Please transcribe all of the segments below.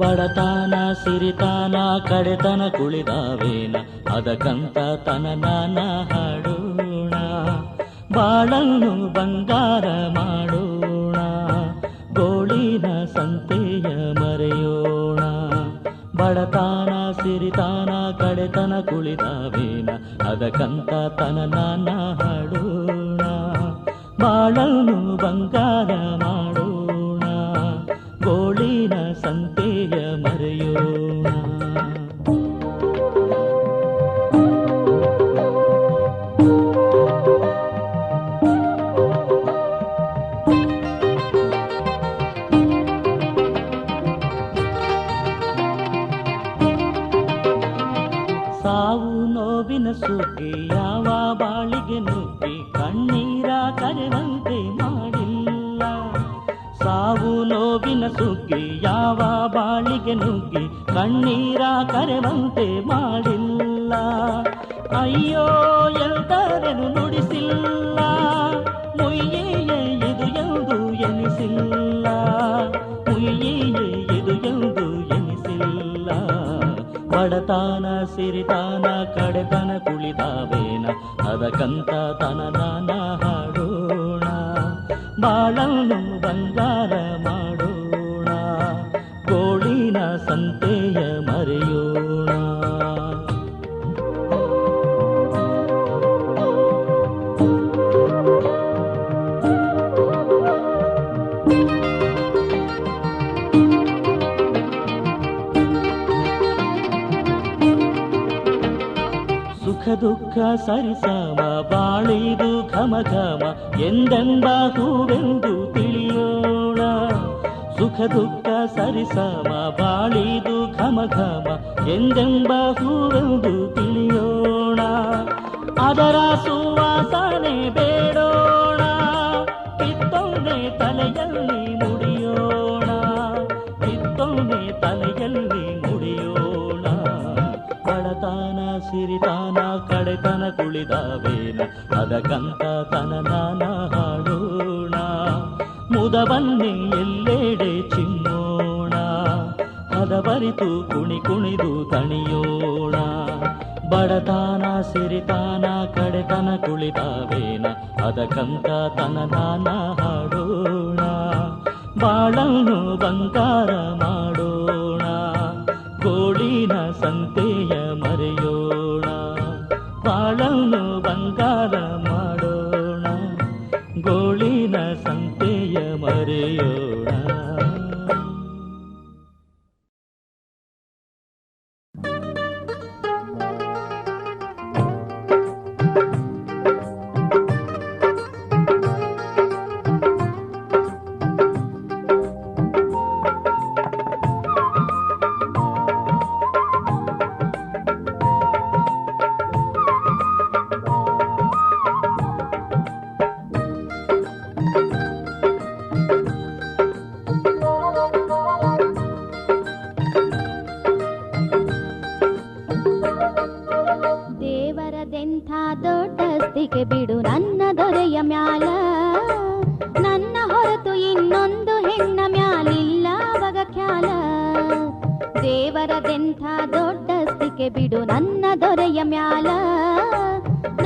ಬಡತನ ಸಿರಿತಾನ ಕಡೆತನ ಕುಳಿದಾವೇನ ಅದಕ್ಕಂತ ತನನಾನ ಹಾಡೋಣ, ಬಾಳನ್ನು ಬಂಗಾರ ಮಾಡೋಣ, ಗೋಳಿನ ಸಂತೆಯ ಮರೆಯೋಣ. ಬಡತನ ಸಿರಿತಾನ ಕಡೆತನ ಕುಳಿದಾವೇನ ಅದಕ್ಕಂತ ತನನಾನ ಹಾಡೋಣ, ಬಾಳನ್ನು ಬಂಗಾರ ಮಾಡೋಣ, ಗೋಳಿನ ಸಂತೆಯ ಮರೆಯೋಣ. ಸಾವು ನೋವಿನ ಸುಗ್ಗಿ ಯಾವ ಬಾಳಿಗೆ ನುಗ್ಗಿ ಕಣ್ಣೀರ ಕರೆವಂತೆ ಮಾಡಿಲ್ಲ. ಸಾವು ನೋವಿನ ಸುಗ್ಗಿ ಯಾವ ಬಾಳಿಗೆ ನುಗ್ಗಿ ಕಣ್ಣೀರ ಕರೆವಂತೆ ಮಾಡಿಲ್ಲ. ಅಯ್ಯೋ ಎಂದರೇನು ನುಡಿಸಿಲ್ಲ, ಮುಯ್ಯೇ ಇದು ಎಂದು ಎನಿಸಿಲ್ಲ, ಮುಯ್ಯೇ ಇದು ಎಂದು ಎನಿಸಿಲ್ಲ. ಬಡತನ ಸಿರಿತಾನ ಕಡೆತನ ಕುಳಿದಾವೇನ ಅದಕ್ಕಂತ ತನನಾನ ಹಾಡೋಣ, ಬಾಳನ್ನು ಬಂಗಾರ ಮಾಡೋಣ, ಗೋಳಿನ ಸಂತೆಯ ಮರೆಯೋಣ. ಸುಖ ದುಃಖ ಸರಿಸಮ ಬಾಳಿದು ಘಮ ಘಮ ಎಂದೆಂಬ ಹೂವೆಂದು ತಿಳಿಯೋಣ. ಸುಖ ದುಃಖ ಸರಿಸಮ ಬಾಳಿದು ಘಮ ಘಮ ಎಂದೆಂಬ ಹೂವೆಂದು ತಿಳಿಯೋಣ. ಅದರ ಸುವಾಸನೆ ಬೇಡೋಣ, ಕಿತ್ತೊಮ್ಮೆ ತಲೆಯಲ್ಲಿ ಮುಡಿಯೋಣ, ಕಿತ್ತೊಮ್ಮೆ ತಲೆಯಲ್ಲಿ ಮುಡಿಯೋಣ. ಬಡತನ ಸಿರಿತಾನ ಕಡೆತನ ಕುಳಿದಾವೇನ ಅದಕ್ಕಂತ ತನನಾನ ಹಾಡೋಣ, ಮುದವನ್ನೇ ಎಲ್ಲೆಡೆ ಚಿಮ್ಮೋಣ, ಹದಬರಿತು ಕುಣಿ ಕುಣಿದು ತಣಿಯೋಣ. ಬಡತನ ಸಿರಿತಾನ ಕಡೆತನ ಕುಳಿದಾವೇನ ಅದಕ್ಕಂತ ತನನಾನ ಹಾಡೋಣ, ಬಾಳನ್ನು ಬಂಗಾರ ಮಾಡೋಣ, ಗೋಳಿನ ಸಂತೆಯ ಮರೆಯೋಣ, ಬಾಳನ್ನು ಬಂಗಾರ ಮಾಡೋಣ, ಗೋಳಿನ ಸಂತೆಯ ಮರೆಯೋಣ. ಬಿಡು ನನ್ನ ದೊರೆಯ ಮ್ಯಾಲ, ನನ್ನ ಹೊರತು ಇನ್ನೊಂದು ಹೆಣ್ಣ ಮ್ಯಾಲಿಲ್ಲ ಬಗ ಖ್ಯಾಲ. ದೇವರದೆಂಥ ದೊಡ್ಡಸ್ತಿಕೆ ಬಿಡು ನನ್ನ ದೊರೆಯ ಮ್ಯಾಲ,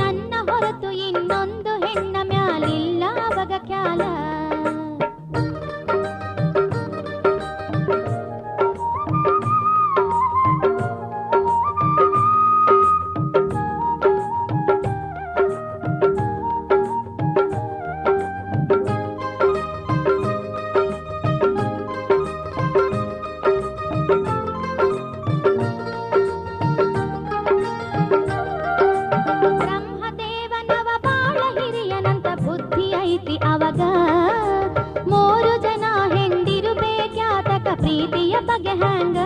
ನನ್ನ ಹೊರತು ಇನ್ನೊಂದು ಹೆಣ್ಣ ಮ್ಯಾಲಿಲ್ಲ ಬಗ ಖ್ಯಾಲ. ಪ್ರೀತಿಯ ಬಗೆ ಹ್ಯಾಂಗ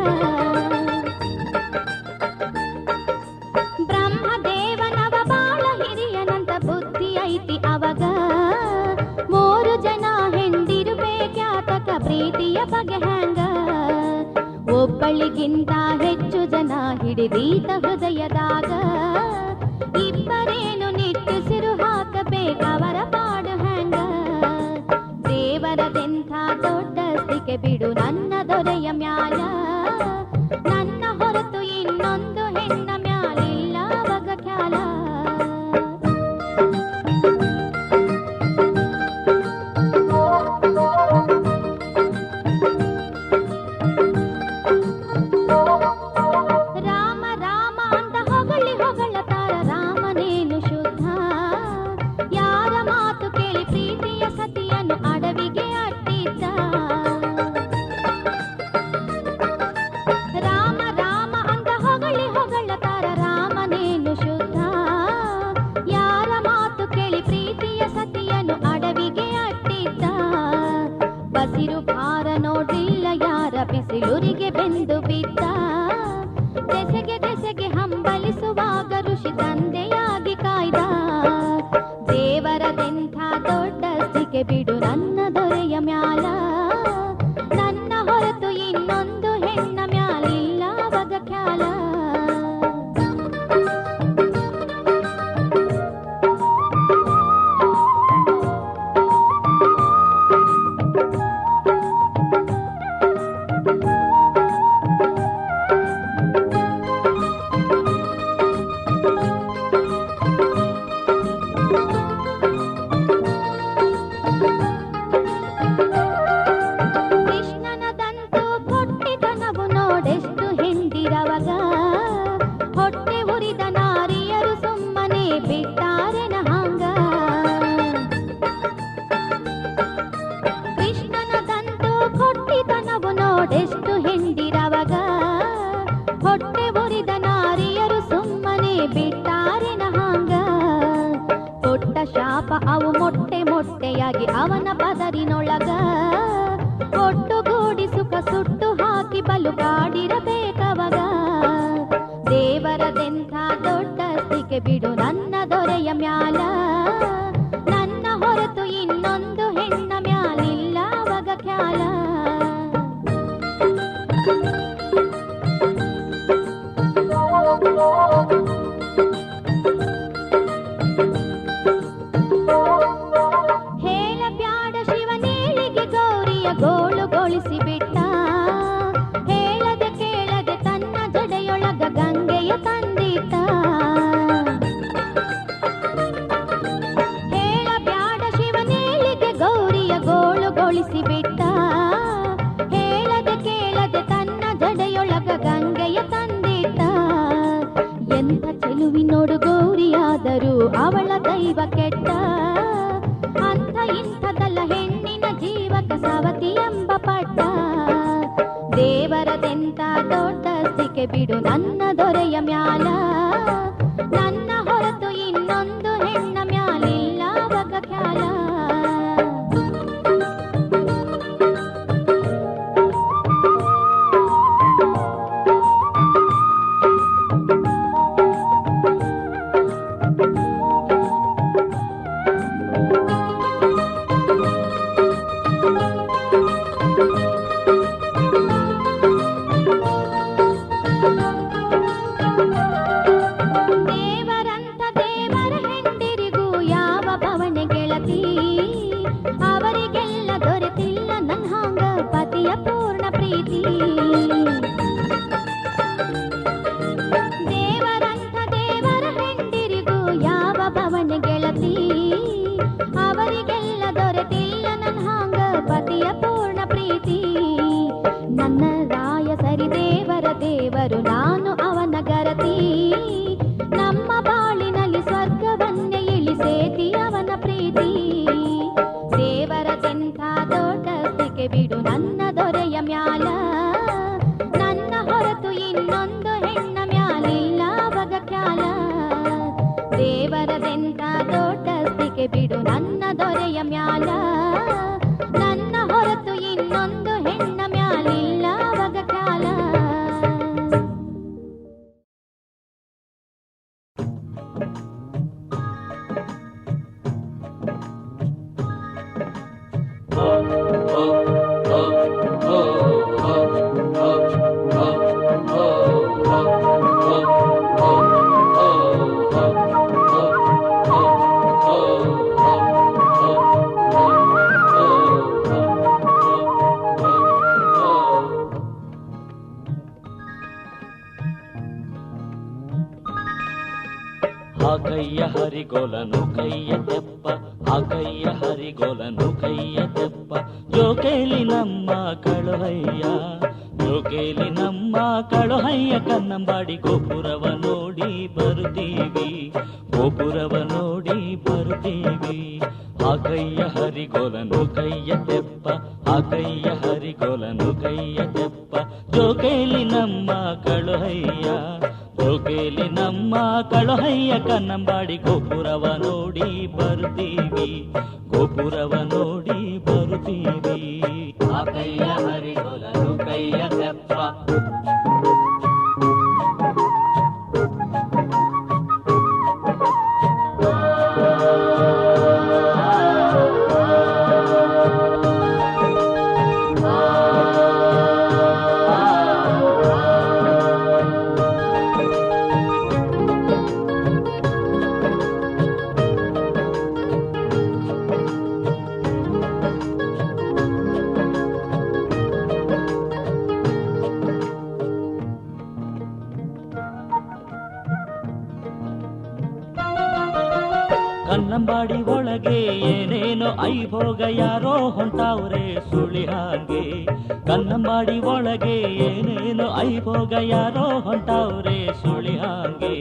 ಬ್ರಹ್ಮದೇವನವ ಬಾಳ ಹಿರಿಯನಂತ ಬುದ್ಧಿ ಐತಿ ಅವಗ. ಪ್ರೀತಿಯ ಬಗೆ ಹ್ಯಾಂಗ ಒಬ್ಬಳಿಗಿಂತ ಹೆಚ್ಚು ಜನ ಹಿಡಿದೀತ ಹೃದಯದಾಗ ಇಬ್ಬರೇನು ನಿಟ್ಟುಸಿರು ಹಾಕಬೇಕವರ ಪಾಡು ಹ್ಯಾಂಗ ದೇವರದೆಂಥ ದೊಡ್ಡಸ್ತಿಕೆ ಬಿಡು ನನ್ನ ದೊರೆಯ ಮ್ಯಾಲ ನನ್ನ ಹೊರತು ಇನ್ನೊಂದು ಹೆಣ್ಣ ಮ್ಯಾಲಿಲ್ಲ ಬಗ ಖ್ಯಾಲ ರಾಮ ರಾಮ ಅಂತ ಹೊಗಳಿ ಹೊಗಳತಾರ ರಾಮನೇನು ಶುದ್ಧ ಯಾರ ಮಾತು ಕೇಳಿ ಪ್ರೀತಿಯ ಸತಿಯನ್ನು ಅಡವಿಗೆ ಅಟ್ಟಿದ್ದ ರಾಮ ರಾಮ ಅಂತ ಹೊಗಳಿ ಹೊಗಳತಾರ ರಾಮನೇನು ಶುದ್ಧ ಯಾರ ಮಾತು ಕೇಳಿ ಪ್ರೀತಿಯ ಸತಿಯನ್ನು ಅಡವಿಗೆ ಅಟ್ಟಿದ್ದ ಬಸಿರು ಭಾರ ನೋಡಿಲ್ಲ ಯಾರ ಬಿಸಿಲುರಿಗೆ ಬೆಂದು ಬಿದ್ದ ದೆಸೆಗೆ ದೆಸೆಗೆ ಹಂಬಲಿಸುವಾಗ ಋಷಿ ತಂದೆಯಾಗಿ ಕಾಯ್ದ ದೇವರದೆಂಥ ದೊಡ್ಡಸ್ತಿಕೆ ಬಿಡು ನನ್ನ ದೊರೆಯ ಮ್ಯಾಲ ನನ್ನ ಹೊರತು ಇನ್ನೊಂದು ಹೆಣ್ಣ ಮ್ಯಾಲಿಲ್ಲ ಬಗ ಖ್ಯಾಲ ಕೃಷ್ಣನದಂತೂ ಕೊಟ್ಟಿತನವು ನೋಡೆಷ್ಟು ಹೆಂಡಿರವಗ ಹೊಟ್ಟೆ ಉರಿದ ನಾರಿಯರು ಸುಮ್ಮನೆ ಬಿಟ್ಟಾರೆನ ಹಾಂಗ ಕೃಷ್ಣನದಂತೂ ಕೊಟ್ಟಿತನವು ನೋಡೆಷ್ಟು ಹೆಂಡಿರವಗ ಹೊಟ್ಟೆ ಉರಿದ ನಾರಿಯರು ಸುಮ್ಮನೆ ಬಿಟ್ಟಾರೆನ ಹಾಂಗ ಕೊಟ್ಟ ಶಾಪ ಅವು ಮೊಟ್ಟೆ ಮೊಟ್ಟೆಯಾಗಿ ಅವನ ಪದರಿನೊಳಗ ಒಟ್ಟುಗೂಡಿ ಸುಖ ಸುಟ್ಟು ಹಾಕಿ ಬಲು ಕಾಡಿರಬೇಕವಗ ದೇವರದೆಂಥ ದೊಡ್ಡಸ್ತಿಕೆ ಬಿಡು ನನ್ನ ದೊರೆಯ ಮ್ಯಾಲ ನನ್ನ ಹೊರತು ಇನ್ನೊಂದು ಹೆಣ್ಣ ಮ್ಯಾಲಿಲ್ಲ ವಗ ಖ್ಯಾಲ ಹೇಳ ಬ್ಯಾಡ ಶಿವನೇಳಿಗೆ ಗೌರಿಯ ಗೋಳುಗೊಳಿಸಿ ಬಿಟ್ಟ ಹೇಳದೆ ಕೇಳದೆ ತನ್ನ ಜಡೆಯೊಳಗ ಗಂಗೆಯ ತಂದಿಟ್ಟ ಹೇಳ ಬ್ಯಾಡ ಶಿವನೇಳಿಗೆ ಗೌರಿಯ ಗೋಳುಗೊಳಿಸಿ ಬಿಟ್ಟ ಹೇಳದೆ ಕೇಳದೆ ತನ್ನ ಜಡೆಯೊಳಗ ಗಂಗೆಯ ತಂದಿಟ್ಟ ಎಂಥ ಚೆಲುವಿನೋಡು ಗೌರಿಯಾದರೂ ಅವಳ ದೈವ ಕೆಟ್ಟ ಅಂಥ ಇಂಥದಲ್ಲ ಹೆಣ್ಣಿನ ಜೀವಕ ಸವತಿ ಎಂಬ ಪಟ್ಟ ದೇವರದೆಂಥ ದೊಡ್ಡಸ್ತಿಕೆ ಬಿಡು ನನ್ನ ದೊರೆಯ ಮ್ಯಾಲ ನನ್ನ ಹೊರತು ಇನ್ನೊಂದು ಹೆಣ್ಣ ಮ್ಯಾಲಿಲ್ಲ ಬಗ ಖ್ಯಾಲ ದೇವರಂತ ದೇವರ ಹೆಂಡಿರಿಗೂ ಯಾವ ಭವನೆ ಗೆಳತಿ ಅವರಿಗೆಲ್ಲ ದೊರೆತಿಲ್ಲ ನನ್ನ ಹಾಂಗ ಪತಿಯ ಪೂರ್ಣ ಪ್ರೀತಿ ದೇವರಂತ ದೇವರ ಹೆಂಡಿರಿಗೂ ಯಾವ ಭವನೆ ಗೆಳತಿ ಅವರಿಗೆಲ್ಲ ದೊರೆತಿಲ್ಲ ನನ್ನ ಹಾಂಗ ಪತಿಯ ಪೂರ್ಣ ಪ್ರೀತಿ ನನ್ನ ರಾಯ ಸರಿ ದೇವರ ದೇವರು ನಾನು ಅವನ ಗರತಿ ನಮ್ಮ ಬಾಳಿನಲ್ಲಿ ಸ್ವರ್ಗವನ್ನೇ ಇಳಿಸೇತಿ ಅವನ ಪ್ರೀತಿ ದೇವರದೆಂಥ ದೊಡ್ಡಸ್ತಿಕೆ ಬಿಡು ನನ್ನ ದೊರೆಯ ಮ್ಯಾಲ ನನ್ನ ಹೊರತು ಇನ್ನೊಂದು ಹೆಣ್ಣ ಮ್ಯಾಲಿಲ್ಲ ಬಗ ಖ್ಯಾಲ ದೇವರದೆಂಥ ದೊಡ್ಡ ಹರಿಗೋಲನು ಕೈಯ ತೆಪ್ಪ ಆ ಕೈಯ ಹರಿಗೋಲನು ಕೈಯ ತೆಪ್ಪ ಜೋಕೇಲಿ ನಮ್ಮ ಕಳುಹಯ್ಯ ಜೋಕೇಲಿ ನಮ್ಮ ಕಳುಹಯ್ಯ ಕನ್ನಂಬಾಡಿ ಗೋಪುರವ ನೋಡಿ ಬರುತ್ತೀವಿ ಗೋಪುರವ ನೋಡಿ ಬರುತ್ತೀವಿ ಆ ಕೈಯ ಹರಿಗೋಲನು ಕೈಯ ತೆಪ್ಪ ಆ ಕೈಯ ಹರಿಗೋಲನು ಕೈಯ ತೆಪ್ಪ ಜೋಕೇಲಿ ನಮ್ಮ ಕಳುಹಯ್ಯ ಜೋಕೇಲಿ ನಮ್ಮ ಕಳುಹಯ್ಯ ಕನ್ನಂಬಾಡಿ ಗೋಪುರವ ನೋಡಿ ಬರುತ್ತೀವಿ ಗೋಪುರವ ನೋಡಿ ಬರುತ್ತೀವಿ ಆ ಕೈಯ ಹರಿಗೋಲನು ಕೈಯ ತೆಪ್ಪ ಕನ್ನಂಬಾಡಿ ಒಳಗೆ ಏನೇನೋ ಐಭೋಗ ಯಾರೋ ಹೊಂಟಾವ್ರೆ ಸುಳಿ ಹಾಗೆ ಕನ್ನಂಬಾಡಿ ಒಳಗೆ ಏನೇನೋ ಐಭೋಗ ಯಾರೋ ಹೊಂಟಾವ್ರೆ ಸುಳಿ ಹಾಗೆ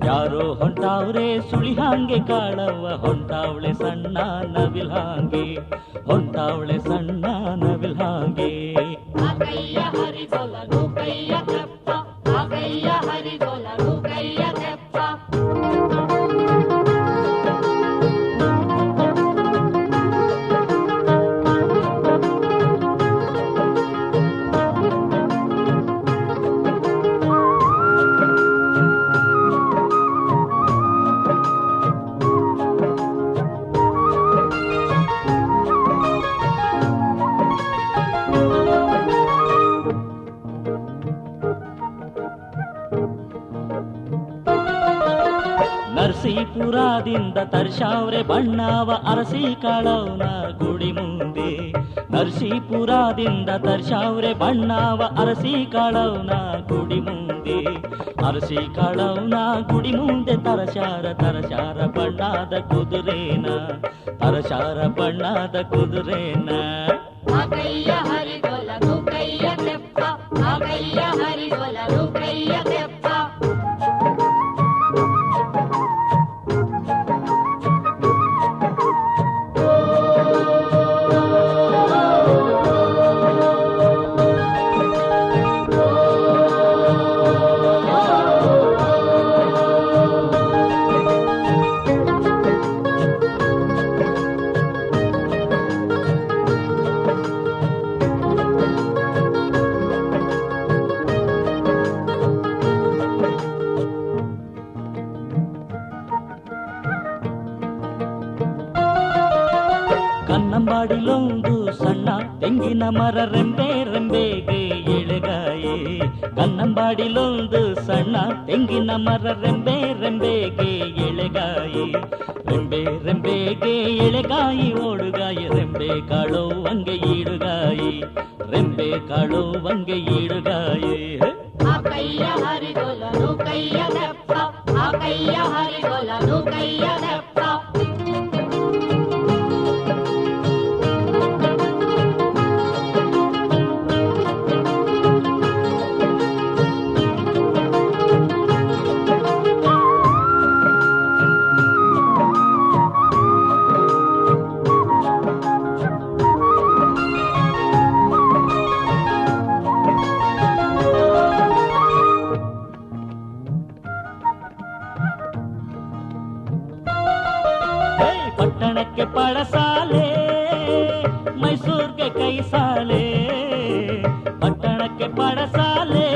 ಯಾರೋ ಹೊಂಟಾವ್ರೆ ಸುಳಿ ಹಾಗೆ ಕಾಳವ್ವ ಹೊಂಟಾವಳೆ ಸಣ್ಣ ನವಿಲ್ ಹಾಗೆ ಹೊಂಟಾವಳೆ ಸಣ್ಣ ನವಿಲ್ ಹಾಗೆ ಕೈಯ ಹರಿಗೋಲನು ಕೈಯ ತೆಪ್ಪ ಆ ಕೈಯ ಹರಿಗೋಲನು ಕೈಯ ತೆಪ್ಪ ನರಸೀಪುರದಿಂದ ತರ್ಷಾವ್ರೆ ಬಣ್ಣವ ಅರಸಿ ಕಾಳವ್ನ ಗುಡಿ ಮುಂದೆ ನರಸೀಪುರದಿಂದ ತರ್ಷಾವ್ರೆ ಬಣ್ಣವ ಅರಸಿ ಕಾಳವ್ನ ಗುಡಿ ಮುಂದೆ ಅರಸಿ ಕಾಳವ್ನ ಗುಡಿ ಮುಂದೆ ತರಶಾರ ತರಶಾರ ಬಣ್ಣದ ಕುದುರೇನ ತರಶಾರ ಬಣ್ಣದ ಕುದುರೇನ ಆ ಕೈಯ ಹರಿಗೋಲನು ಕೈಯ ತೆಪ್ಪ ಆ ಕೈಯ ಹರಿಗೋಲನು ಕೈಯ ತೆಪ್ಪ ಕನ್ನಂಬಾಡಿಲೊಂದು ಸಣ್ಣ ತೆಂಗಿನ ಮರ ರೆಂಬೆ ರೆಂಬೆಗೆ ಎಳೆಗಾಯಿ ಕನ್ನಂಬಾಡಿಲೊಂದು ಸಣ್ಣ ತೆಂಗಿನ ಮರ ರೆಂಬೆ ರೆಂಬೆಗೆ ಎಳೆಗಾಯಿ ರೆಂಬೆ ರೆಂಬೆಗೆ ಎಳೆಗಾಯಿ ಓಡುಗಾಯಿ ರೆಂಬೆ ಕಾಳು ವಂಗೆ ಈಡುಗಾಯಿ ರೆಂಬೆ ಕಾಳು ವಂಗೆ ಈಡುಗಾಯಿ ಆ ಕೈಯ ಹರಿಗೋಲನು ಕೈಯ ತೆಪ್ಪ ಆ ಕೈಯ ಹರಿಗೋಲನು ಕೈಯ ತೆಪ್ಪ ಪಟ್ಟಣಕ್ಕೆ ಪಡಸಾಲೆ ಮೈಸೂರ್ಗೆ ಕೈ ಸಾಲೆ ಪಟ್ಟಣಕ್ಕೆ ಪಡಸಾಲೆ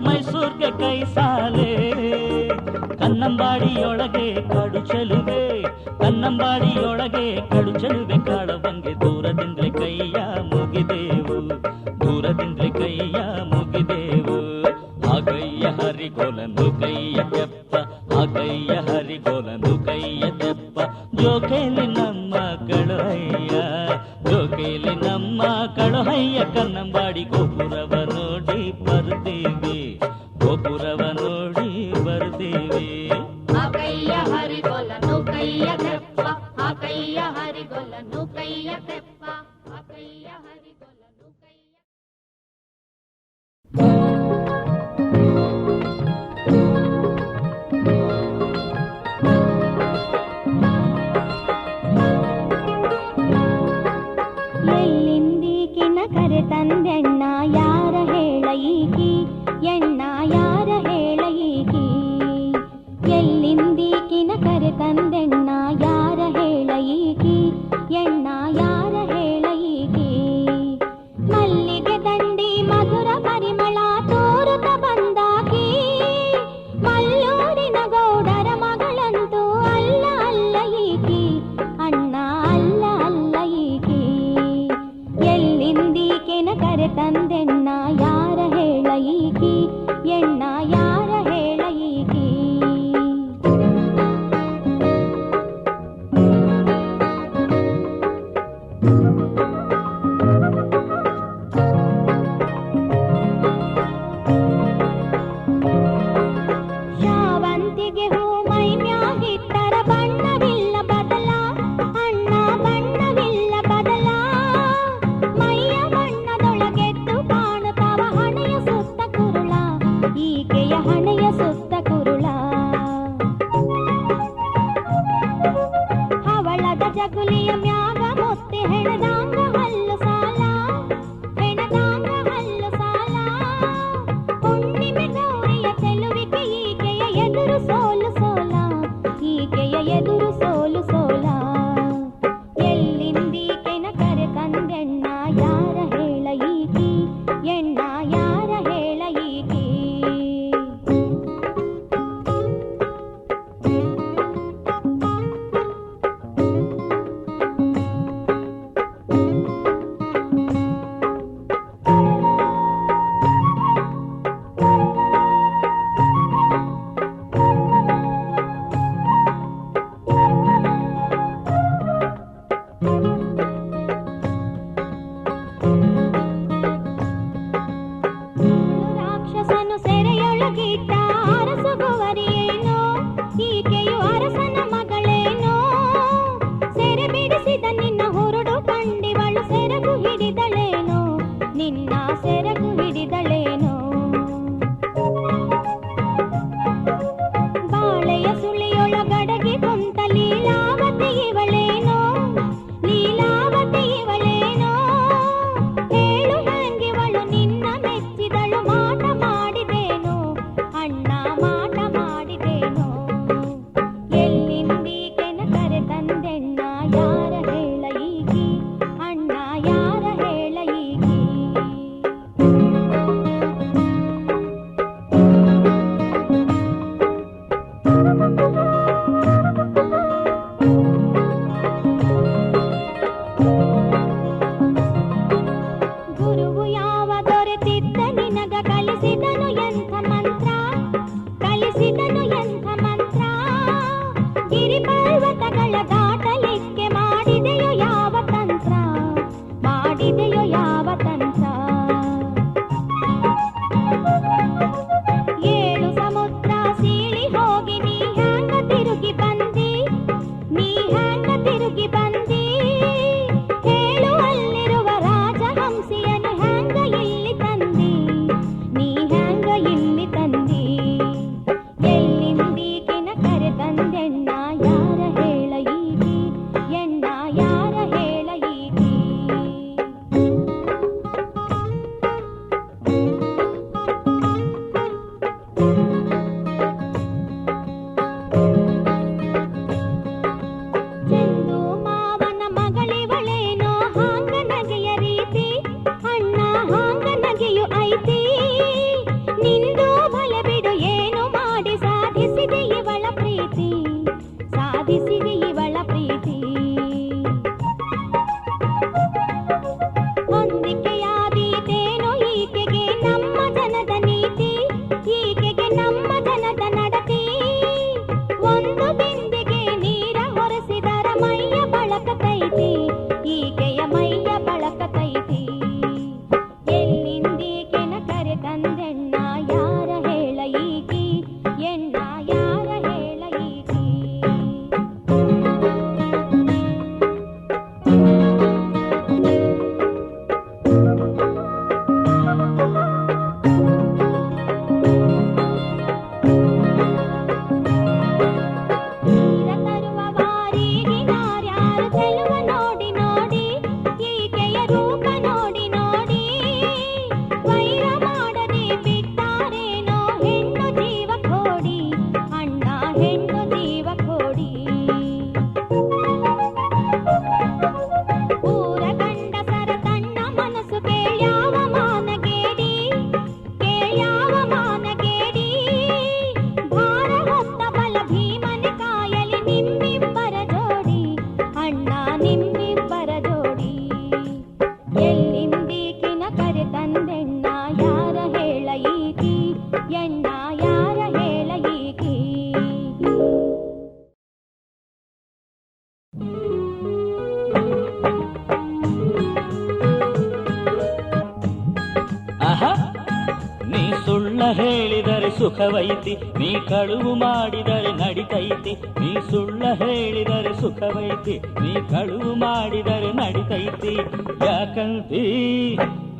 ಮೈಸೂರ್ಗೆ ಕೈ ಸಾಲೆ ಕನ್ನಂಬಾಡಿಯೊಳಗೆ ಕಡು ಚೆಲುವೆ ಕನ್ನಂಬಾಡಿಯೊಳಗೆ ಕಡು ಚೆಲುವೆ ಕಾಳವಂಗೆ ದೂರದಿಂದಲೇ ಕೈಯ ಮುಗಿದೆವು ದೂರದಿಂದಲೇ ಕೈಯ ಮುಗಿದೆವು ಆ ಕೈಯ ಹರಿಗೋಲನು ಕೈಯ ತೆಪ್ಪ ಆ ಕೈಯ ಹರಿಗೋಲನು ಕೈಯ ತೆಪ್ಪ ಜೋಕೇಲಿ ನಮ್ಮ ಕಳುಹಯ್ಯ ಜೋಕೇಲಿ ನಮ್ಮ ಕಳುಹಯ್ಯ ಕನ್ನಂಬಾಡಿ ಗೋಪುರವ ನೋಡಿ ಬರ್ತೀವಿ ಗೋಪುರವ ನೋಡಿ ಬರ್ತೀವಿ ಆ ಕೈಯ ಹರಿಗೋಲನು ಜಗುಲಿಯ ಮ್ಯಾಗ ಮೊತ್ತೆ ಹೆಣದಾಂಗ ಹಲ್ಲು ಸಾಲ ಹೆಣದಾಂಗ ಹಲ್ಲು ಸಾಲ ಹುಣ್ಣಿಮೆ ಗೌರಿಯ ಚೆಲುವಿಕೆ ಈಕೆಯ ಎದುರು ಸೋಲು ಸೋಲ ಈಕೆಯ ಎದುರು ಸೋಲು ಸೋಲ ಎಲ್ಲಿಂದೀಕೆನ ಕರೆ ತಂದೆಣ್ಣ ಯಾರ ಹೇಳ ಈಕಿ ಎಣ್ಣ ಯಾರ ಹೇಳ ಈಕಿ ರಾಕ್ಷಸನು ಸೆರೆಯೊಳಗಿಟ್ಟ ಅರಸುಗುವರಿಯೇನೋ ಈಕೆಯು ಅರಸನ ಮಗಳೇನೋ ಸೆರೆ ಬಿಡಿಸಿದ ನಿನ್ನ ಹುರುಡು ಕಂಡಿವಳು ಸೆರಗು ಹಿಡಿದಳೇನೋ ನಿನ್ನ ಸೆರಗು ಹಿಡಿದಳೇನೋ ಬಾಳೆಯ ಸುಳಿಯೊಳಗಡಗಿ ಕುಂತ ಲೀಲಾವತಿ ಇವಳೇನೋ ಲೀಲಾವತಿ ಇವಳೇನೋ ಹೇಳು ಹ್ಯಾಂಗಿವಳು ನಿನ್ನ ಮೆಚ್ಚಿದಳು ಮಾಟ ಮಾಡಿದೇನೋ ಅಣ್ಣ ಮಾಟ ಮಾಡಿದೇನೋ ಎಲ್ಲಿಂದೀಕೆನ ಕರೆ ತಂದೆಣ್ಣ ಯಾರ ಹೇಳ ಈಗಿ ಅಣ್ಣ ಯಾರ ಹೇಳ ಈಗಿ ಗುರುವು ಯಾವ ದೊರೆತಿದ್ದ ನಿನಗ ಕಲಿಸಿದನು ಎಂಥ ಮಂತ್ರ ಕಲಿಸಿದನು ಎಂಥ ಮಂತ್ರ ಗಿರಿ ಪರ್ವತಗಳ ದಾಟಲಿಕ್ಕೆ ಮಾಡಿದೆಯೋ ಯಾವ ತಂತ್ರ ಮಾಡಿದೆಯೋ ಯಾವ ತಂತ್ರ ಏಳು ಸಮುದ್ರ ಸೀಳಿ ಹೋಗಿ ನೀ ಹ್ಯಾಂಗ ತಿರುಗಿ ಬಂದಿ ನೀ ಹ್ಯಾಂಗ ತಿರುಗಿ ಬಂದಿ ಹೇಳು ಅಲ್ಲಿರುವ ರಾಜಹಂಸಿಯನು ಹ್ಯಾಂಗ ಇಲ್ಲಿ ತಂದಿ ನೀ ಹ್ಯಾಂಗ ಇಲ್ಲಿ ತಂದಿ ಎಲ್ಲಿಂದೀಗಿನ ಕರೆ ತಂದೆಣ್ಣ ಯಾರ ಹೇಳ ಈಗಿ ಎಣ್ಣ ಯಾರ ಹೇಳ ಈಗಿ ಚಂದು ಮಾವನ ಮಗಳಿವಳೇನೋ ಹಾಂಗ ನಗೆಯ ರೀತಿ ಅಣ್ಣ ಹಾಂಗ ನಗೆಯು ಐತಿ ನಿಂದು ಬಲ ಬಿಡು ಏನು ಮಾಡಿ ಸಾಧಿಸಿದೆ ಇವಳ ಪ್ರೀತಿ ಸಾಧಿಸಿದೆ ಇವಳ ಪ್ರೀತಿ ಹೊಂದಿಕೆಯಾದೀತೇನೋ ಈಕೆಗೆ ನಮ್ಮ ಜನದ ನೀತಿ ಈಕೆಗೆ ನಮ್ಮ ಜನದ ನಡತಿ ಒಂದು ಬಿಂದಿಗೆ ನೀರ ಹೊರಸಿದರ ಮೈಯ ಬಳಕತೈತಿ ಈಕೆಯ ಮೈಯ ಬಳಕತೈತಿ ಎಲ್ಲಿಂದೀಕೆನ ಕರೆ ತಂದೆಣ್ಣ ಯಾರ ಹೇಳ ಈಗಿ ಎಣ್ಣ ಯಾರ ಹೇಳ ಈಗಿ ನೀರ ತರುವ ವಾರಿಗೆ ನಾರ್ಯಾರು ಚೆಲುವ ನೋಡಿ ನೋಡಿ ಈಕೆಯ ರೂಪ ನೋಡಿ ನೋಡಿ ವೈರ ಮಾಡದೆ ಬಿಟ್ಟಾರೇನೋ ಹೆಣ್ಣು ಜೀವ ಕೋಡಿ ಅಣ್ಣ ಹೆಣ್ಣು ಜೀವ ಕೋಡಿ ಊರ ಗಂಡಸರ ತನ್ನ ಮನಸ್ಸು ಕೇಳ್ಯಾವ ಮಾನಗೇಡಿ ಕೇಳ್ಯಾವ ಮಾನಗೇಡಿ ಭಾರ ಹೊತ್ತ ಬಲ ಭೀಮನ ಕಾಯಲಿ ನಿಮ್ಮಿಬ್ಬರ ಜೋಡಿ ಅಣ್ಣ ನಿಮ್ಮಿಬ್ಬರ ಜೋಡಿ ಎಲ್ಲಿಂದೀಕಿನ ಕರೆ ತಂದೆಣ್ಣ ಯಾರ ಹೇಳ ಈಗಿ ಎಣ್ಣ ಯಾರ ಹೇಳ ಈಗಿ ಆಹಾ ನೀ ಸುಳ್ಳ ಹೇಳಿದರೆ ಸುಖವೈತಿ ನೀ ಕಳುವು ಮಾಡಿದರೆ ನಡಿತೈತಿ ನೀ ಸುಳ್ಳ ಹೇಳಿದರೆ ಸುಖವೈತಿ ನೀ ಕಳುವು ಮಾಡಿದರೆ ನಡಿತೈತಿ ಯಾಕಂತಿ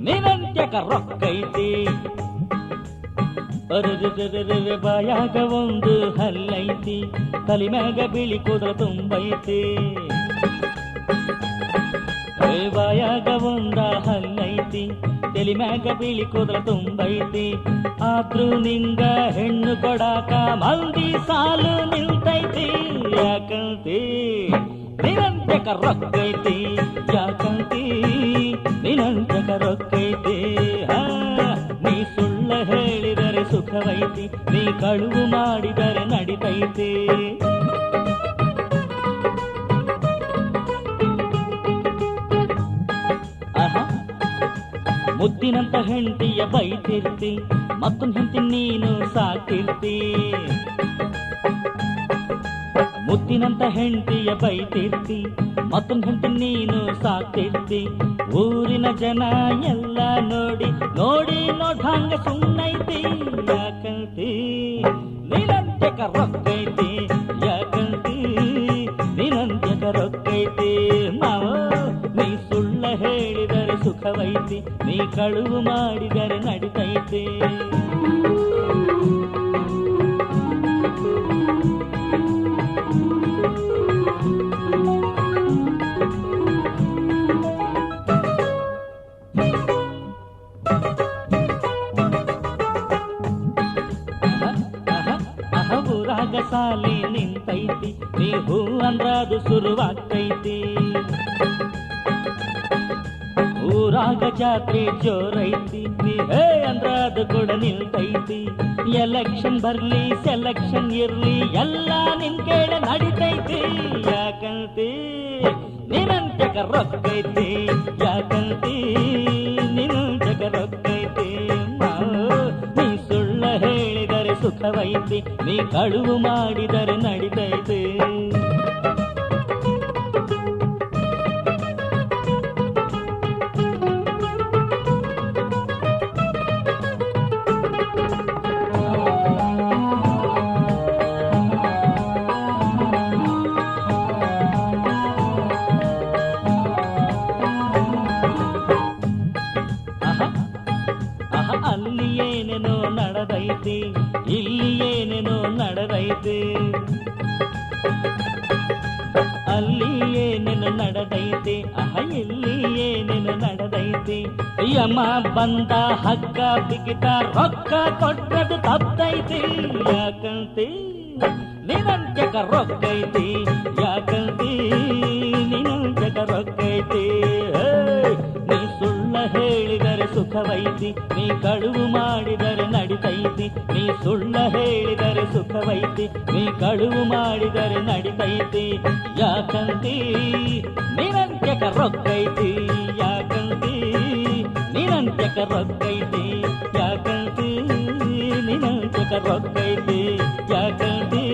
ನಿರಂತ್ಯಕ ರೊಕ್ಕೈತಿ ಅರೆ ಬಾಯಾಗ ಒಂದು ಹಲ್ಲೈತಿ ತಲೆ ಮ್ಯಾಗ ಬಿಳಿ ಕೂದಲ ತುಂಬೈತಿ ಬಾಯಾಗ ಒಂದ ಹಲ್ಲೈತಿ, ತಲಿ ಮ್ಯಾಗ ಬಿಳಿ ಕೂದಲ ತುಂಬೈತಿ, ಆದ್ರೂ ನಿಂಗ ಹೆಣ್ಣು ಕೊಡಾಕ ಮಂದಿ ಸಾಲು ನಿಲ್ತೈತಿ. ಯಾಕಂತಿ ನಿರಂತಕ ರೊಕ್ಕೈತಿ, ಯಾಕಂತಿ ನಿರಂತಕ ರೊಕ್ಕೈತಿ. ನೀ ಸುಳ್ಳ ಹೇಳಿದರೆ ಸುಖವೈತಿ, ನೀ ಕಳುವು ಮಾಡಿದರೆ ನಡಿತೈತಿ. ಮುದ್ದಿನಂತ ಹೆಂಡತಿಯ ಬೈತಿರ್ತಿ, ಮತ್ತೊಂದು ಹೆಂಡತಿ ನೀನು ಸಾಕಿರ್ತಿ. ಮುದ್ದಿನಂತ ಹೆಂಡತಿಯ ಬೈತಿರ್ತಿ, ಮತ್ತೊಂದು ಹೆಂಡತಿ ನೀನು ಸಾಕಿರ್ತಿ. ಊರಿನ ಜನ ಎಲ್ಲ ನೋಡಿ ನೋಡಿ ನೋಡಂಗ ಸುಮ್ಮನೈತಿ. ಯಾಕಂತಿ ನಿರಂತಕ ರೊಕ್ಕೈತಿ, ಯಾಕಂತಿ ನಿರಂತಕ ರೊಕ್ಕೈತಿ. ಮಾವ ನೀ ಸುಳ್ಳ ಹೇಳಿದರೆ ಸುಖವೈತಿ, ನೀ ಕಳುವು ಮಾಡಿದರೆ ನಡಿತೈತಿ. ಊರಾಗ ಸಾಲಿ ನಿಂತೈತಿ, ನೀ ಹೂ ಅಂದ್ರದು ಶುರುವಾಗ್ತೈತಿ. ಊರಾಗ ಜಾತ್ರೆ ಜೋರೈತಿ, ನೀ ಹೇ ಅಂದ್ರ ಅದು ಕೂಡ ನಿಲ್ತೈತಿ. ಎಲೆಕ್ಷನ್ ಬರ್ಲಿ ಸೆಲೆಕ್ಷನ್ ಇರ್ಲಿ ಎಲ್ಲ ನಿನ್ ಕೇಳ ನಡಿತೈತಿ. ಯಾಕಂತಿ ನಿರಂತಕ ರೊಕ್ಕೈತಿ, ಯಾಕಂತಿ ನಿರಂತಕ ರೊಕ್ಕೈತಿ. ನೀ ಸುಳ್ಳ ಹೇಳಿದರೆ ಸುಖವೈತಿ, ನೀ ಕಳುವು ಮಾಡಿದರೆ ನಡಿತೈತಿ. ಅಲ್ಲಿ ಏನೇನೋ ನಡೆದೈತಿ, ಇಲ್ಲಿ ಏನೇನೋ ನಡೆದೈತಿ. ಅಲ್ಲಿ ಏನೇನು ನಡೆದೈತಿ, ಇಲ್ಲಿ ಏನೇನು ನಡೆದೈತಿ. ಯಮ ಬಂದ ಹಗ್ಗ ಬಿಗಿತ ರೊಕ್ಕ ಕೊಟ್ಟದು ತಪ್ಪೈತಿ. ಯಾಕಂತಿ ನಿರಂತಕ ರೊಕ್ಕೈತಿ, ಯಾಕಂತಿ ನಿರಂತಕ ರೊಕ್ಕೈತಿ. ನೀ ಸುಳ್ಳ ಹೇಳಿದರೆ ಸುಖವೈತಿ, ನೀ ಕಳುವು ಮಾಡಿದರೆ ನಡಿತೈತಿ. ನೀ ಸುಳ್ಳ ಹೇಳಿದರೆ ಸುಖವೈತಿ, ನೀ ಕಳುವು ಮಾಡಿದರೆ ನಡಿತೈತಿ. ಯಾಕಂತಿ ನಿರಂತಕ ರೊಕ್ಕೈತಿ, ಯಾಕಂತಿ ನಿರಂತಕ ರೊಕ್ಕೈತಿ. ಯಾಕಂತಿ ನಿರಂತಕ ರೊಕ್ಕೈತಿ, ಯಾಕಂತಿ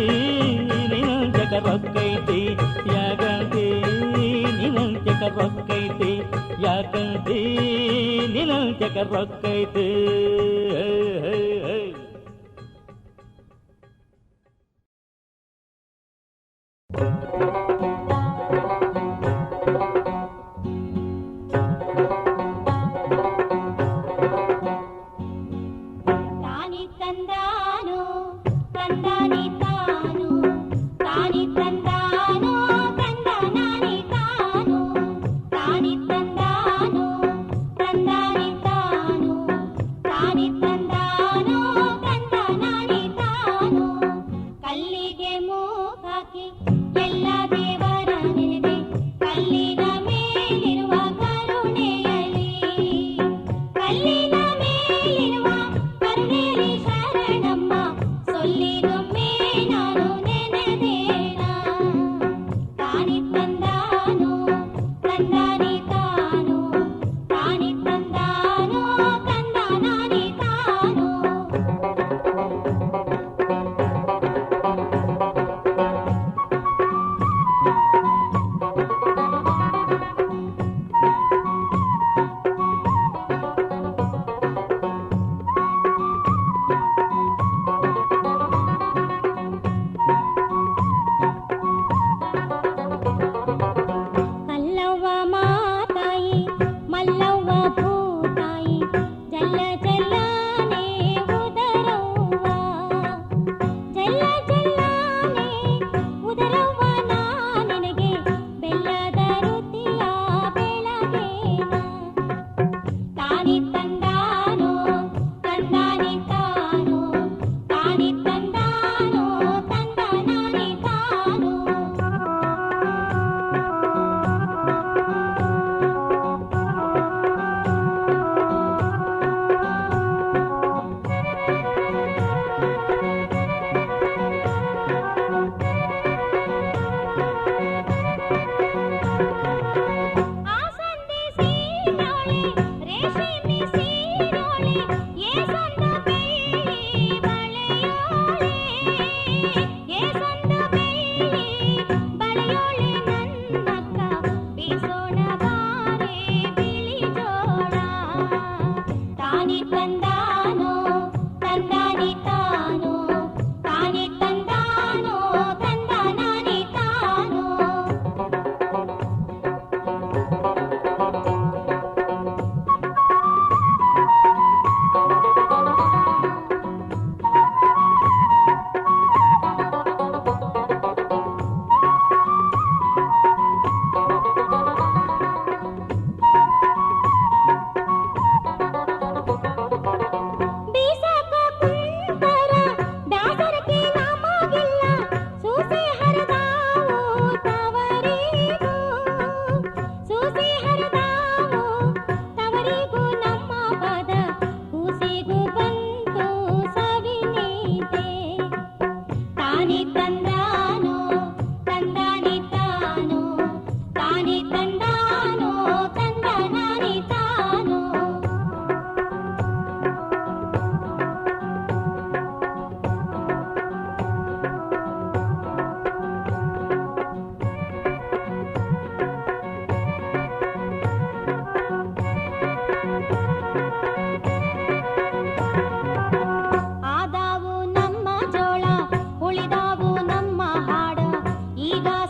ನಿರಂತಕ ರೊಕ್ಕೈತಿ. ಯಾಕಂತಿ ನಿರಂತಕ ರೊಕ್ಕೈತಿ, ಯಾಕಂತಿ ನಿರಂತಕ ರೊಕ್ಕೈತಿ. ತಾನಿ ತಂದ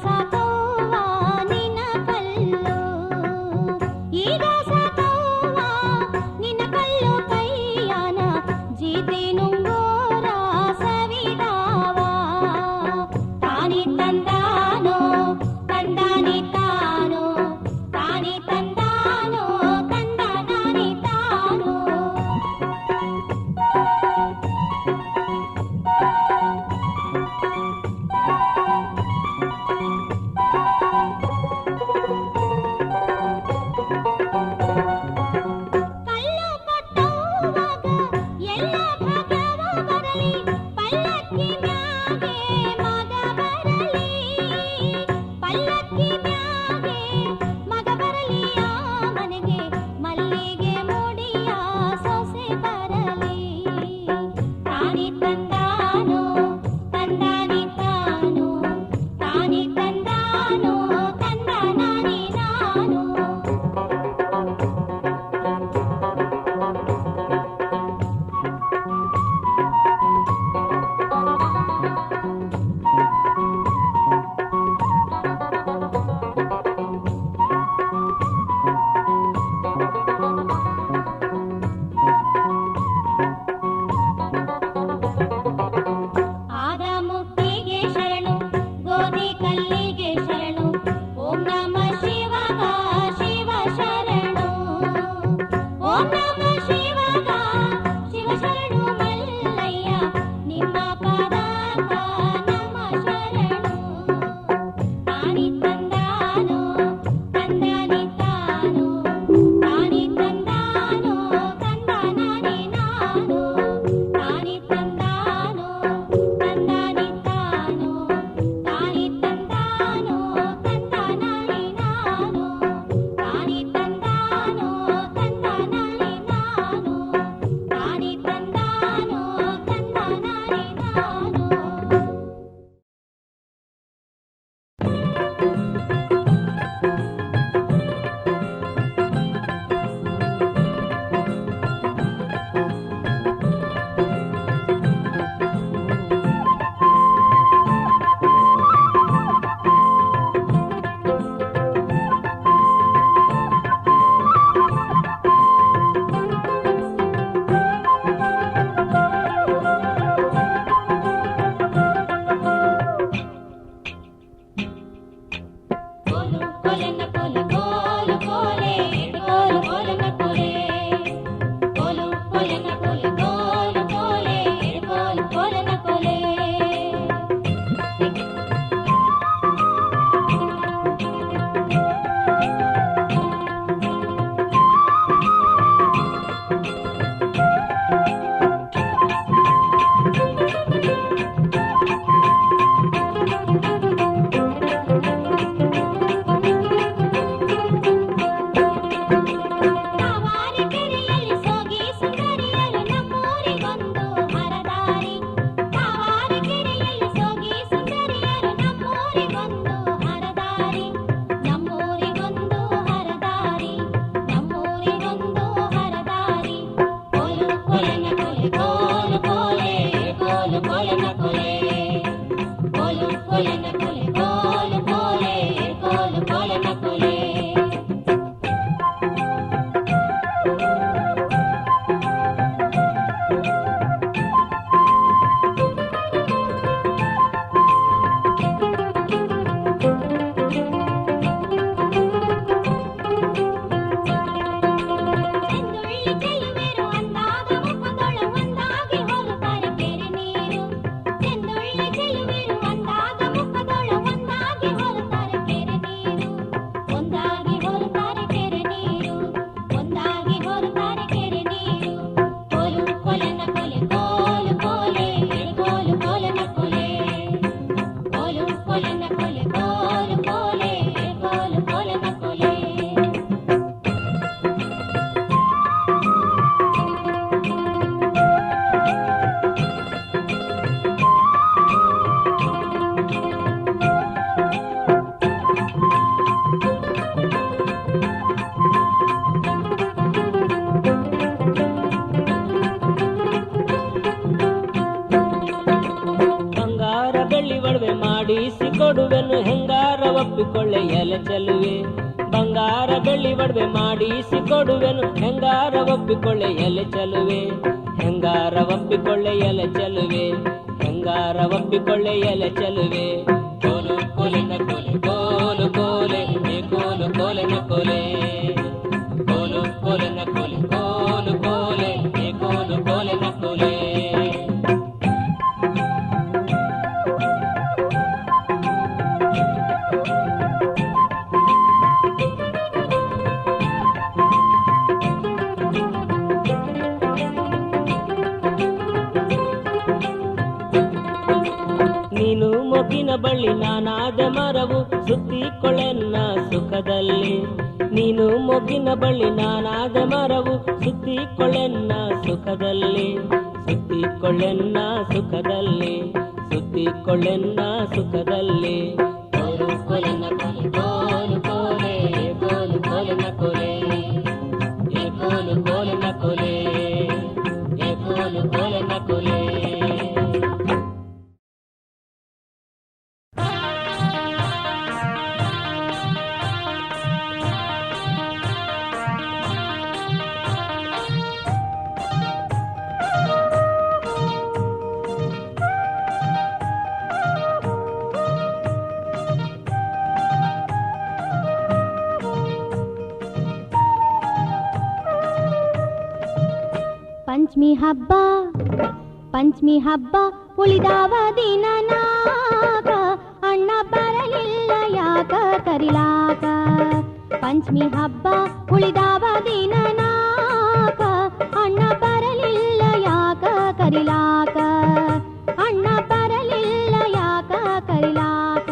ಸಾಕವ್ವ ನಿನ್ನ ಕಲ್ಲು, ಈಗ ಸಾಕವ್ವ ನಿನ್ನ ಕಲ್ಲು ಕೈಯಾನ ಜೀತೆ ನುಂಗೋರ ಸವಿದಾವ. ತಾನಿ ತಂದಾನೋ ತಂದಾನಿ ತಾನೋ, ತಾನಿ ತಂದಾನೋ ತಂದಾನಿ ತಾನೋ. ಕಲ್ಲು ಕೊಟ್ಟವ್ವಾಗ ಎಲ್ಲ ಭಾಗ್ಯವ ಬರಲಿ, ಪಲ್ಲಕ್ಕಿ ಮ್ಯಾಗೆ ಮಗ ಬರಲಿ, ಪಲ್ಲಕ್ಕಿ ಮ್ಯಾಗೆ ಮಗ ಬರಲಿ, ಆ ಮನೆಗೆ ಮಲ್ಲಿಗೆ ಮುಡಿಯ ಸೊಸೆ ಬರಲಿ. ತಾನಿ ತಂದಾನೋ ತಂದಾನಿ ತಾನೋ, ತಾನಿ ತಂದಾನೋ ತಂದಾನಿ ನಾನು. ಹೆಂಗಾರ ಒಪ್ಪಿಕೊಳ್ಳೆ ಎಲೆ ಚೆಲುವೆ, ಬಂಗಾರ ಬೆಳ್ಳಿ ಒಡವೆ ಮಾಡಿಸಿ ಕೊಡುವೆನು, ಹೆಂಗಾರ ಒಪ್ಪಿಕೊಳ್ಳೆ ಎಲೆ ಚೆಲುವೆ, ಹೆಂಗಾರ ಒಪ್ಪಿಕೊಳ್ಳೆ ಎಲೆ ಚೆಲುವೆ, ಹೆಂಗಾರ ಒಪ್ಪಿಕೊಳ್ಳೆ ಎಲೆ ಚೆಲುವೆ. ಕೋಲು ಕೋಲಿನ ಕೋಲೆ ಕೋಲು ಕೋಲೆ ಕೋಲು ಕೋಲಿನ ಕೋಲೆ, ಕೋಲು ಕೋಲಿನ ಕೋಲೆ ಕೋಲು ಕೋಲೆ ಕೋಲು ಕೋಲಿನ ಕೋಲೆ. ನೀನು ಮೊಗ್ಗಿನ ಬಳ್ಳಿ ನಾನಾದ ಮರವು, ಸುತ್ತಿಕೊಳ್ಳೆನ್ನ ಸುಖದಲ್ಲಿ, ನೀನು ಮೊಗ್ಗಿನ ಬಳ್ಳಿ ನಾನಾದ ಮರವು, ಸುತ್ತಿಕೊಳ್ಳೆನ್ನ ಸುಖದಲ್ಲಿ, ಸುತ್ತಿಕೊಳ್ಳೆನ್ನ ಸುಖದಲ್ಲಿ, ಸುತ್ತಿಕೊಳ್ಳೆನ್ನ ಸುಖದಲ್ಲಿ. ಕೋಲು ಕೋಲಿನ ಕೋಲೆ ಕೋಲು ಕೋಲೆ ಕೋಲು ಕೋಲಿನ ಕೋಲೆ, ಕೋಲು ಕೋಲಿನ ಕೋಲೆ ಕೋಲು ಕೋಲಿನ ಕೋಲೆ. ಪಂಚಮಿ ಹಬ್ಬ ಪಂಚಮಿ ಹಬ್ಬ ಉಳಿದಾವ ದಿನನಾಗ, ಅಣ್ಣ ಬರಲಿಲ್ಲ ಯಾಕ ಕರಿಲಾಕ. ಪಂಚಮಿ ಹಬ್ಬ ಉಳಿದಾವ ದಿನನಾಗ, ಅಣ್ಣ ಬರಲಿಲ್ಲ ಯಾಕ ಕರಿಲಾಕ, ಅಣ್ಣ ಬರಲಿಲ್ಲ ಯಾಕ ಕರಿಲಾಕ.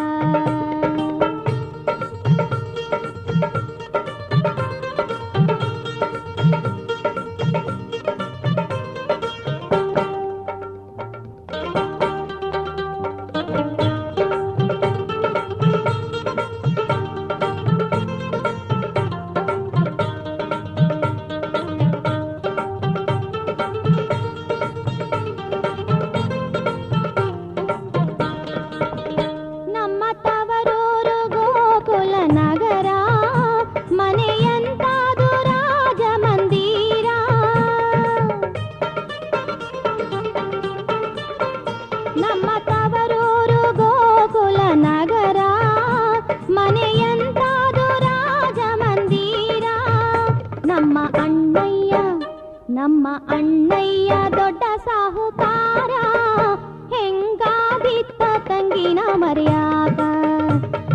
ನಮ್ಮ ಅಣ್ಣಯ್ಯ ದೊಡ್ಡ ಸಾಹುಕಾರ, ಹೆಂಗಾದಿತ್ತ ತಂಗಿನ ಮರ್ಯಾದ.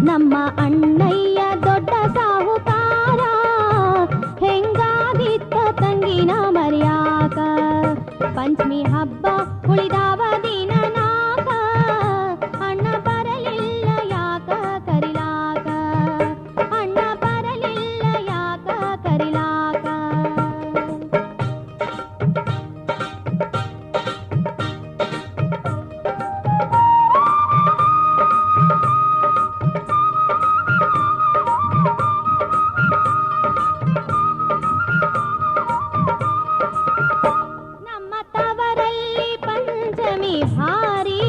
ನಮ್ಮ ಅಣ್ಣಯ್ಯ ದೊಡ್ಡ ಸಾಹುಕಾರ, ಹೆಂಗಾದಿತ್ತ ತಂಗಿನ ಮರ್ಯಾದ. ಪಂಚಮಿ ಹಬ್ಬ ಉಳಿದಾವ ದಿನನಾಗ, ಅಣ್ಣ ಬರಲಿಲ್ಲ ಯಾಕ ಕರಿಲಾಕ, ಅಣ್ಣ ಬರಲಿಲ್ಲ ಯಾಕ ಕರಿಲಾಕ. ಭಾರಿ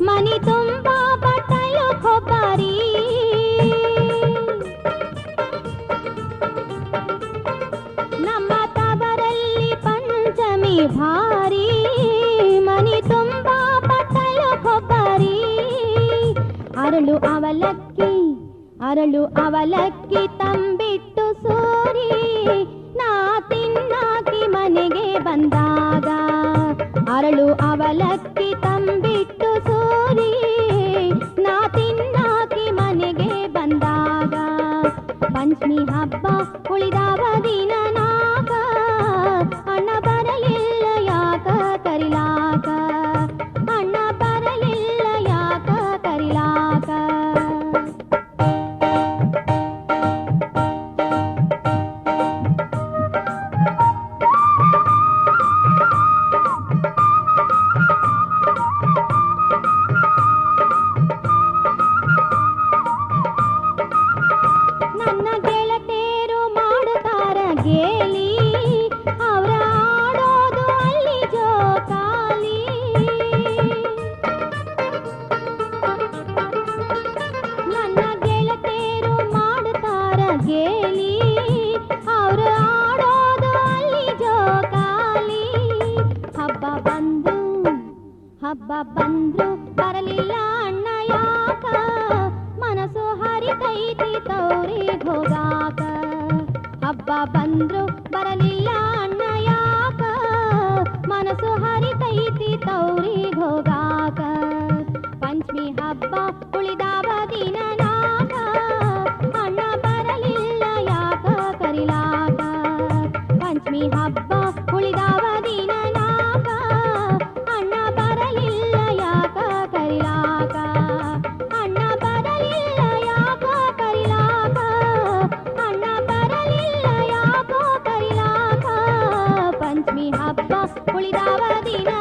ಮನಿ ತುಂಬಾ ಬಟ್ಟಲು ಕೊಬ್ಬರಿ, ನಮ್ಮ ತವರಲ್ಲಿ ಪಂಚಮಿ ಭಾರಿ ಮನಿ ತುಂಬಾ ಬಟ್ಟಲು ಕೊಬ್ಬರಿ. ಅರಳು ಅವಲಕ್ಕಿ ಅರಳು ಅವಲಕ್ಕಿ ತಂಬಿಟ್ಟು ಸೂರಿ, ನಾ ತಿನ್ನಾಕಿ ಮನೆಗೆ ಬಂದಾಗ. ಅರಳು ಅವಲಕ್ಕಿ ತಂಬಿಟ್ಟು ಸೂರಿ, ನಾ ತಿನ್ನಾಕಿ ಮನೆಗೆ ಬಂದಾಗ. ಪಂಚಮಿ ಹಬ್ಬ ಉಳಿದಾವ ದಿನನಾಗ, ಅಣ್ಣ ಬರಲಿಲ್ಲ ಯಾಕ ಕರಿಲಾಕ, ಅಣ್ಣ ಬರಲಿಲ್ಲ ಯಾಕ ಕರಿಲಾಕ. ನನ್ನ ಗೆಳತೇರು ಮಾಡುತ್ತಾ ಬಂದ್ರು ಬರಲಿಲ್ಲ ಅಣ್ಣ ಯಾಕ ಮನಸ್ಸು ಹರಿತೈತಿ ತೌರಿಗ್ ಹೋಗಾಕ ಹಬ್ಬ ಬಂದ್ರು ಬರಲಿಲ್ಲ ಅಣ್ಣ ಯಾಕ ಮನಸ್ಸು ಹರಿತೈತಿ ತೌರಿಗ್ ಹೋಗಾಕ ಪಂಚಮಿ ಹಬ್ಬ ಉಳಿದಾವ ದಿನ ನಾಕ ಅಣ್ಣ ಬರಲಿಲ್ಲ ಯಾಕ ಕರಿಲಾಕ ಪಂಚಮಿ ಹಬ್ಬ ಉಳಿದಾವ ದಿನ ನಾಕ ಅಣ್ಣ ಬರಲಿಲ್ಲ ಯಾಕ ಕರಿಲಾಕ ಅಣ್ಣ ಬರಲಿಲ್ಲ ಯಾಕ ಕರಿಲಾಕ ಅಣ್ಣ ಬರಲಿಲ್ಲ ಯಾಕ ಕರಿಲಾಕ ಪಂಚಮಿ ಹಬ್ಬ ಉಳಿದಾವ ದಿನ